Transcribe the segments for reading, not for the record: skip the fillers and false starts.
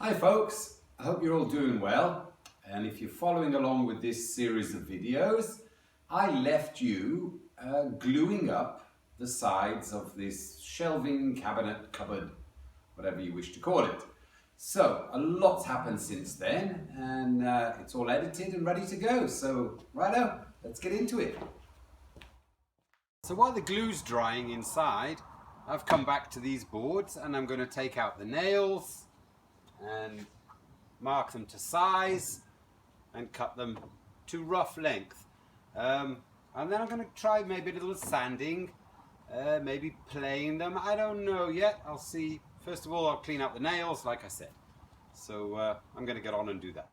Hi folks, I hope you're all doing well, and if you're following along with this series of videos, I left you gluing up the sides of this shelving, cabinet, cupboard, whatever you wish to call it. So a lot's happened since then, and it's all edited and ready to go, so righto, let's get into it. So while the glue's drying inside, I've come back to these boards and I'm going to take out the nails and mark them to size and cut them to rough length. And then I'm going to try maybe a little sanding, maybe playing them. I don't know yet. I'll see. First of all, I'll clean out the nails, like I said. So I'm going to get on and do that.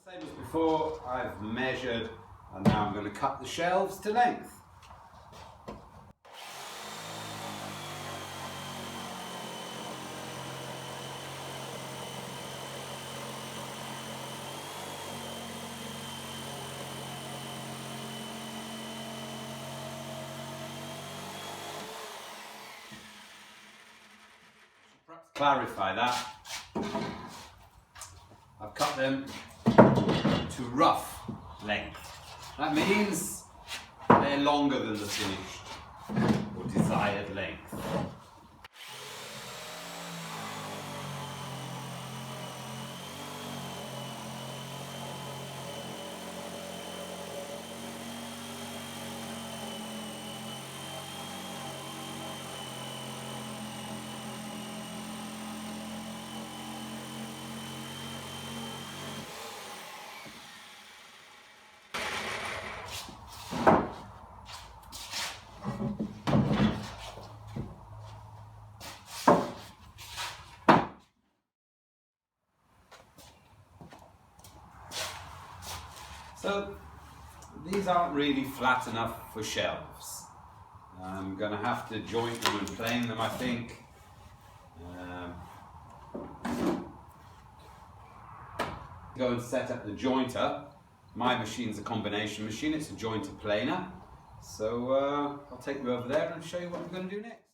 Same as before, I've measured and now I'm going to cut the shelves to length. Perhaps clarify that. I've cut them to rough length. That means they're longer than the finished or desired length. So these aren't really flat enough for shelves. I'm going to have to joint them and plane them, I think. Go and set up the jointer. My machine's a combination machine, it's a jointer planer. So I'll take you over there and show you what we're going to do next.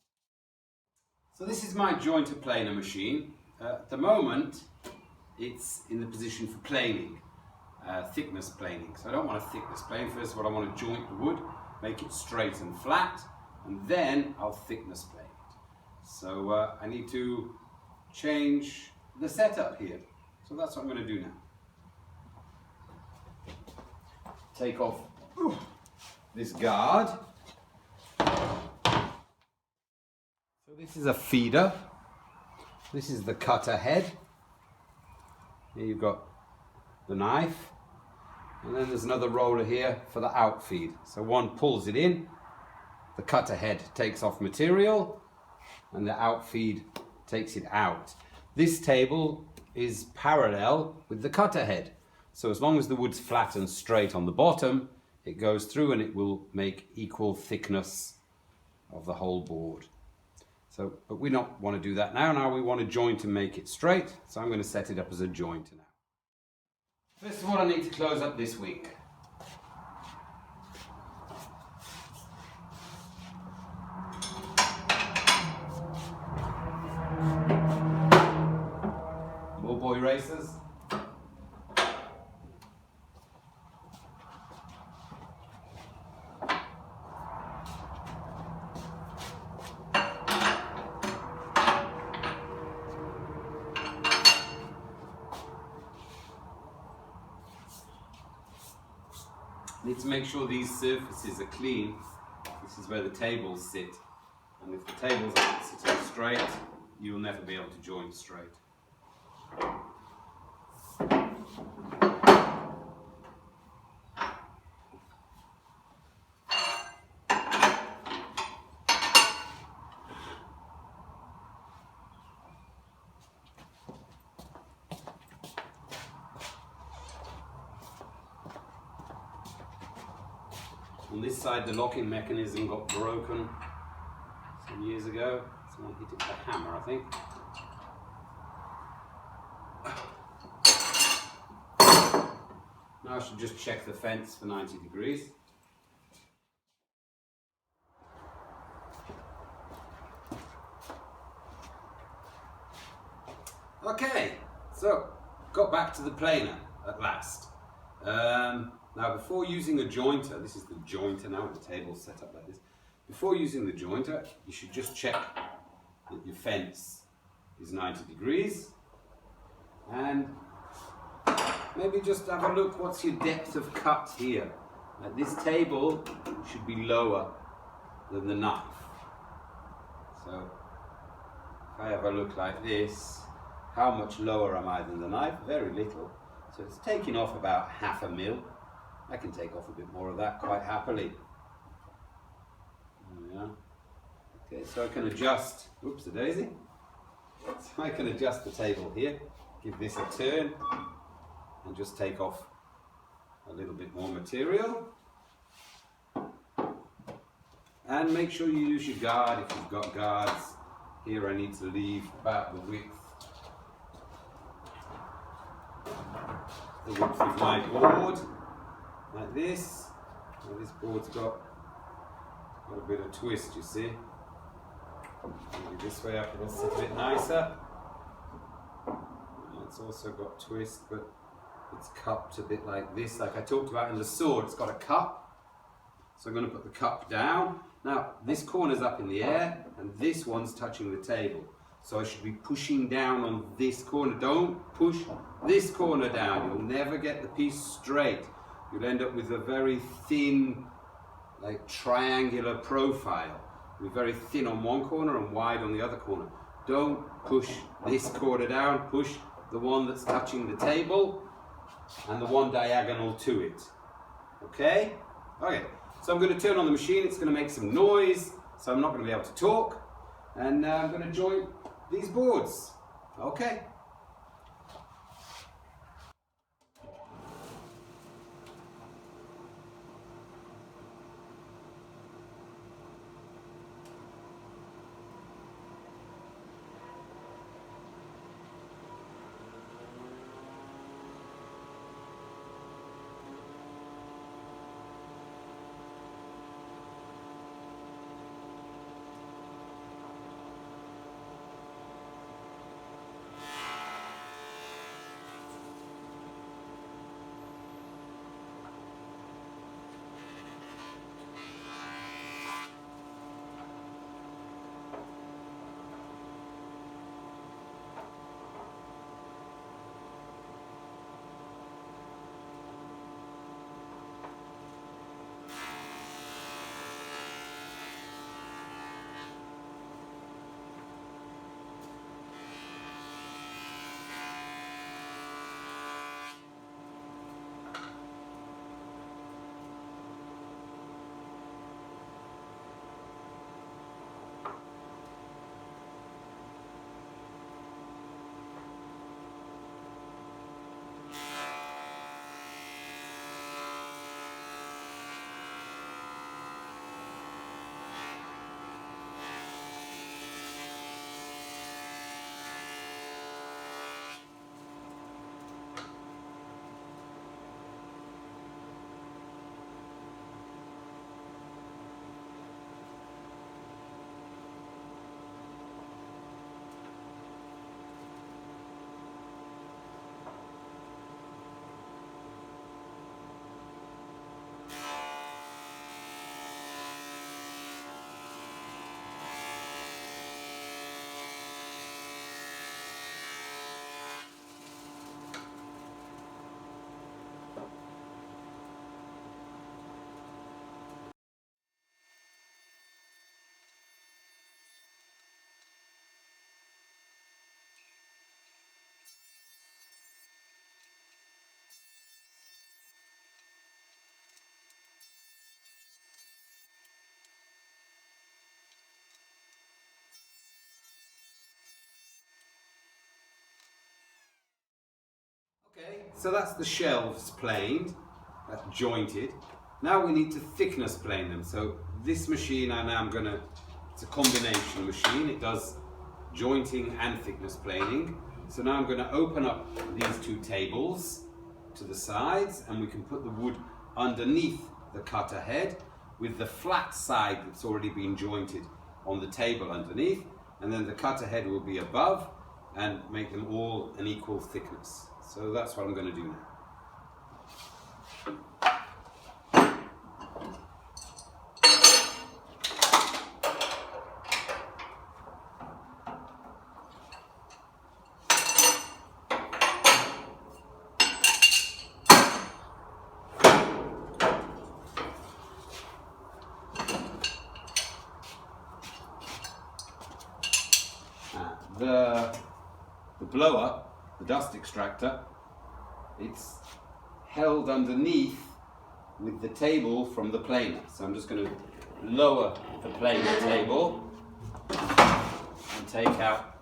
So this is my jointer planer machine. At the moment it's in the position for planing. Thickness planing. So I don't want a thickness plane. First of all, I want to joint the wood, make it straight and flat, and then I'll thickness plane it. So I need to change the setup here. So that's what I'm going to do now. Take off this guard. So this is a feeder. This is the cutter head. Here you've got the knife. And then there's another roller here for the outfeed. So one pulls it in, the cutter head takes off material, and the outfeed takes it out. This table is parallel with the cutter head. So as long as the wood's flat and straight on the bottom, it goes through and it will make equal thickness of the whole board. So, but we don't want to do that now. Now we want to joint and make it straight. So I'm going to set it up as a jointer now. First of all, I need to close up this week. More boy racers. Need to make sure these surfaces are clean. This is where the tables sit, and if the tables aren't sitting straight, you'll never be able to join straight. On this side, the locking mechanism got broken some years ago. Someone hit it with a hammer, I think. Now I should just check the fence for 90 degrees. Okay, so got back to the planer at last. Now before using a jointer, this is the jointer now, the table's set up like this. Before using the jointer, you should just check that your fence is 90 degrees. And maybe just have a look, what's your depth of cut here? Now, this table should be lower than the knife. So if I have a look like this, how much lower am I than the knife? Very little. So it's taking off about 1/2 mil. I can take off a bit more of that quite happily. There we are. Okay, so I can adjust, oops a daisy. So I can adjust the table here, give this a turn, and just take off a little bit more material. And make sure you use your guard if you've got guards. Here I need to leave about the width of my board, like this. Now this board's got a bit of twist, you see. Maybe this way up it'll sit a bit nicer. It's also got twist, but it's cupped a bit like this, like I talked about in the sword. It's got a cup, so I'm going to put the cup down. Now this corner's up in the air, and this one's touching the table. So I should be pushing down on this corner. Don't push this corner down. You'll never get the piece straight. You'll end up with a very thin, like triangular profile. It'll be very thin on one corner and wide on the other corner. Don't push this corner down. Push the one that's touching the table and the one diagonal to it. Okay? Okay. So I'm going to turn on the machine. It's going to make some noise, so I'm not going to be able to talk. And I'm going to join these boards. Okay. so that's the shelves planed, that's jointed. Now we need to thickness plane them. So this machine it's a combination machine. It does jointing and thickness planing. So now I'm going to open up these two tables to the sides, and we can put the wood underneath the cutter head with the flat side that's already been jointed on the table underneath, and then the cutter head will be above and make them all an equal thickness. So that's what I'm going to do now. The blower, the dust extractor, it's held underneath with the table from the planer. So I'm just going to lower the planer table and take out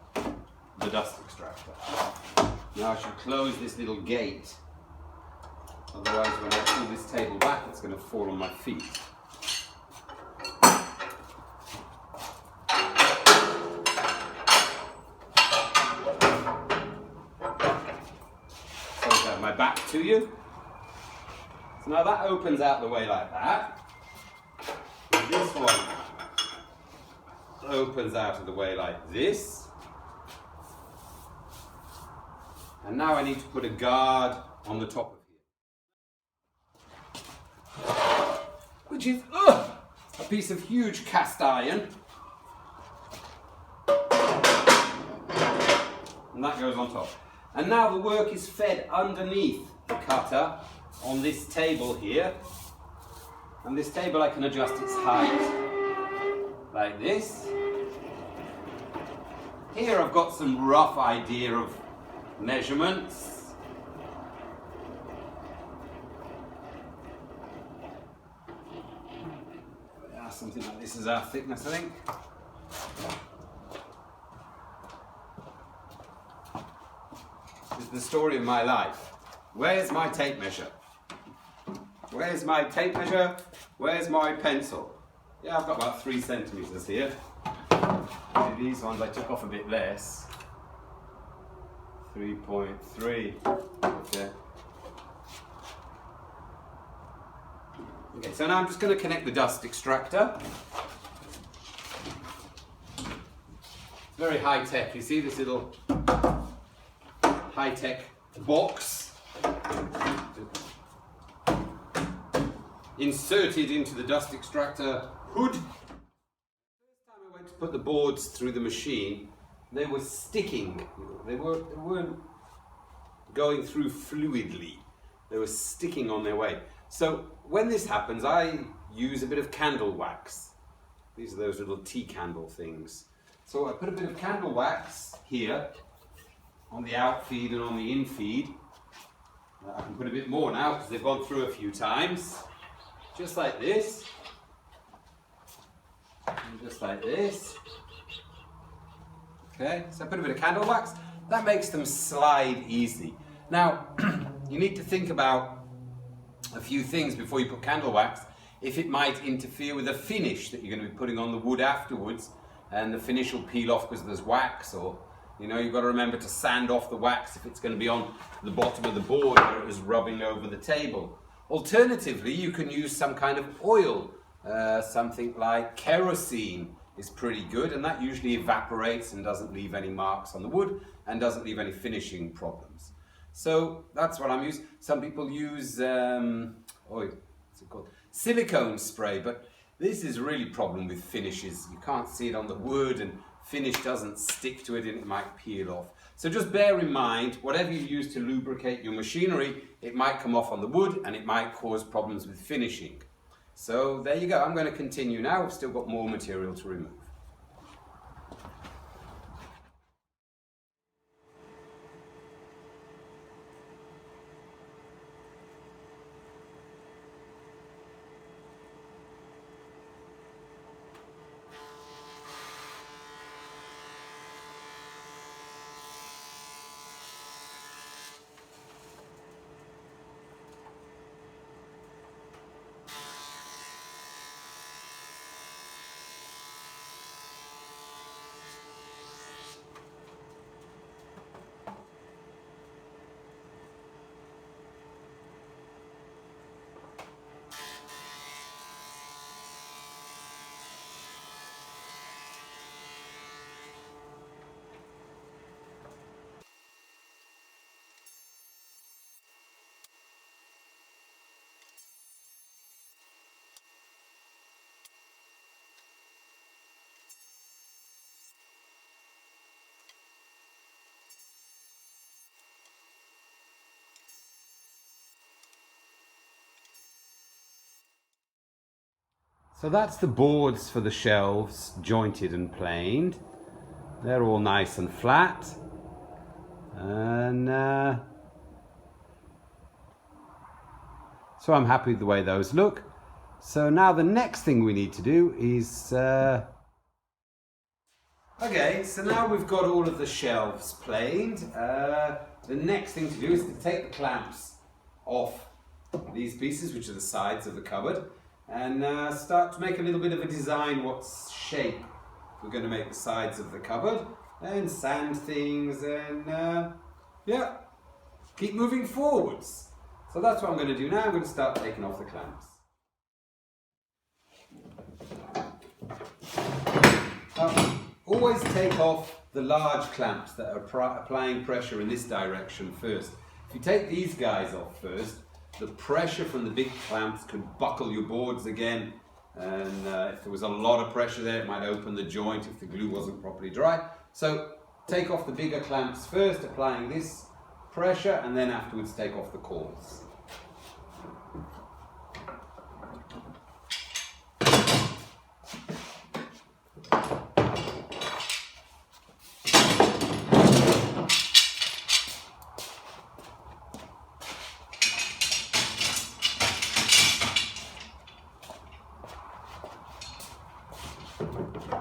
the dust extractor. Now I should close this little gate, otherwise when I pull this table back it's going to fall on my feet. My back to you. So now that opens out the way like that. And this one opens out of the way like this. And now I need to put a guard on the top of here, which is a piece of huge cast iron. And that goes on top. And now the work is fed underneath the cutter on this table here. And this table I can adjust its height like this. Here I've got some rough idea of measurements. Yeah, something like this is our thickness, I think. Is the story of my life. Where's my tape measure? Where's my tape measure? Where's my pencil? Yeah, I've got about 3 centimeters here. These ones I took off a bit less. 3.3. Okay. Okay, so now I'm just going to connect the dust extractor. It's very high tech. You see this little high-tech box inserted into the dust extractor hood. The first time I went to put the boards through the machine, they were sticking. They weren't going through fluidly. They were sticking on their way. So when this happens, I use a bit of candle wax. These are those little tea candle things. So I put a bit of candle wax here on the out feed and on the in feed. I can put a bit more now because they've gone through a few times. Just like this. And just like this. Okay, so I put a bit of candle wax. That makes them slide easily. Now, you need to think about a few things before you put candle wax. If it might interfere with the finish that you're going to be putting on the wood afterwards, and the finish will peel off because there's wax, or you've got to remember to sand off the wax if it's going to be on the bottom of the board where it was rubbing over the table. Alternatively, you can use some kind of oil. Something like kerosene is pretty good, and that usually evaporates and doesn't leave any marks on the wood and doesn't leave any finishing problems. So that's what I'm using. Some people use what's it called? Silicone spray, but this is really a problem with finishes. You can't see it on the wood, and finish doesn't stick to it and it might peel off. So just bear in mind, whatever you use to lubricate your machinery, it might come off on the wood and it might cause problems with finishing. So there you go. I'm going to continue now. I've still got more material to remove. So that's the boards for the shelves, jointed and planed. They're all nice and flat. And so I'm happy with the way those look. So now the next thing we need to do is... Okay, so now we've got all of the shelves planed. The next thing to do is to take the clamps off these pieces, which are the sides of the cupboard, and start to make a little bit of a design, what shape we're going to make the sides of the cupboard, and sand things, and yeah, keep moving forwards. So that's what I'm going to do now. I'm going to start taking off the clamps. Always take off the large clamps that are applying pressure in this direction first. If you take these guys off first, the pressure from the big clamps could buckle your boards again, and if there was a lot of pressure there, it might open the joint if the glue wasn't properly dry. So take off the bigger clamps first, applying this pressure, and then afterwards take off the cores.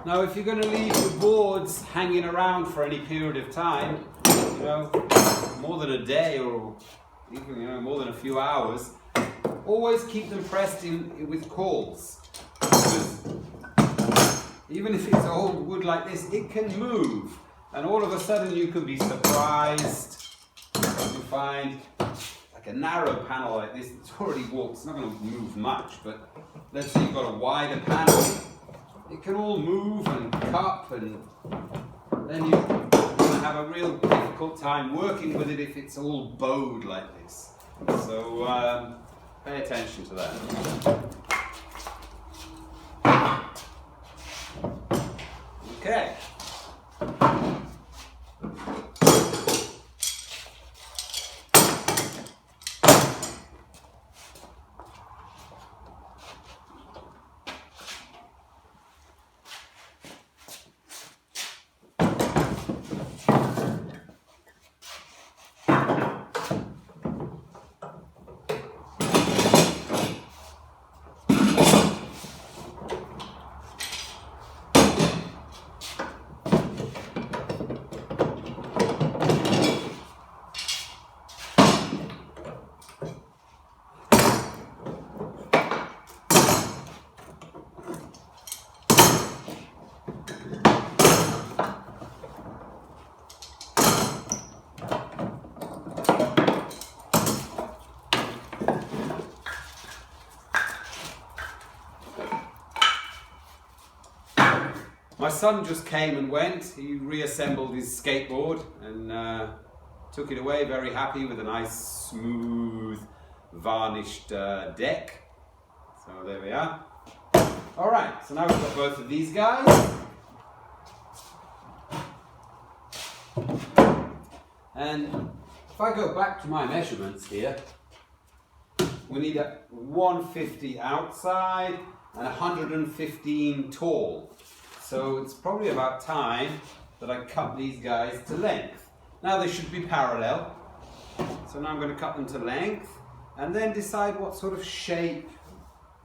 Now, if you're going to leave the boards hanging around for any period of time, you know, more than a day or even, you know, more than a few hours, always keep them pressed in with cores. Because even if it's old wood like this, it can move, and all of a sudden you can be surprised to find like a narrow panel like this that's already walked. It's not going to move much, but let's say you've got a wider panel. It can all move and cup, and then you're going to have a real difficult time working with it if it's all bowed like this. So pay attention to that. Okay. My son just came and went. He reassembled his skateboard and took it away, very happy, with a nice smooth varnished deck. So there we are. Alright, so now we've got both of these guys. And if I go back to my measurements here, we need a 150 outside and 115 tall. So it's probably about time that I cut these guys to length. Now they should be parallel. So now I'm going to cut them to length and then decide what sort of shape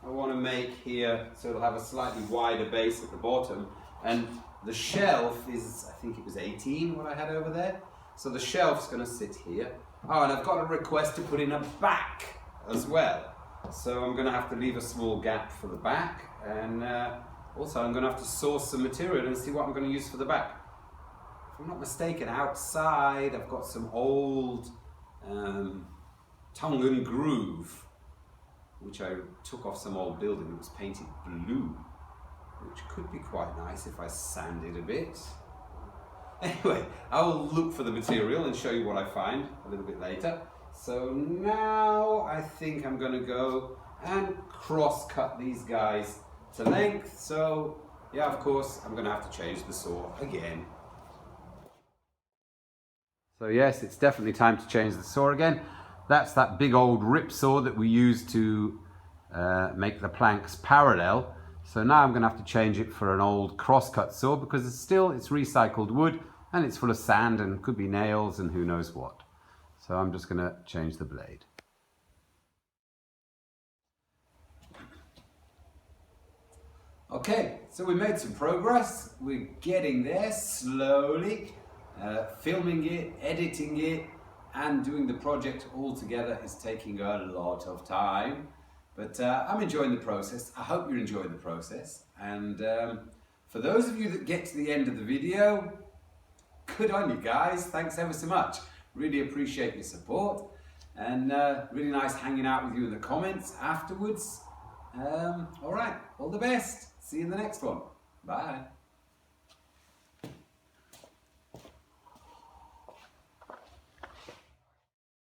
I want to make here, so it'll have a slightly wider base at the bottom. And the shelf is, I think it was 18 what I had over there. So the shelf's going to sit here. Oh, and I've got a request to put in a back as well. So I'm going to have to leave a small gap for the back, and also I'm going to have to source some material and see what I'm going to use for the back. If I'm not mistaken, outside I've got some old tongue and groove, which I took off some old building that was painted blue, which could be quite nice if I sanded a bit. Anyway, I will look for the material and show you what I find a little bit later. So now I think I'm going to go and cross-cut these guys to length. So yeah, of course, I'm going to have to change the saw again. So yes, it's definitely time to change the saw again. That's that big old rip saw that we use to make the planks parallel. So now I'm going to have to change it for an old crosscut saw because it's recycled wood and it's full of sand and could be nails and who knows what. So I'm just going to change the blade. Okay, so we made some progress. We're getting there slowly. Filming it, editing it, and doing the project all together is taking a lot of time. But I'm enjoying the process. I hope you're enjoying the process. And for those of you that get to the end of the video, good on you guys. Thanks ever so much. Really appreciate your support. And really nice hanging out with you in the comments afterwards. All right, all the best. See you in the next one. Bye.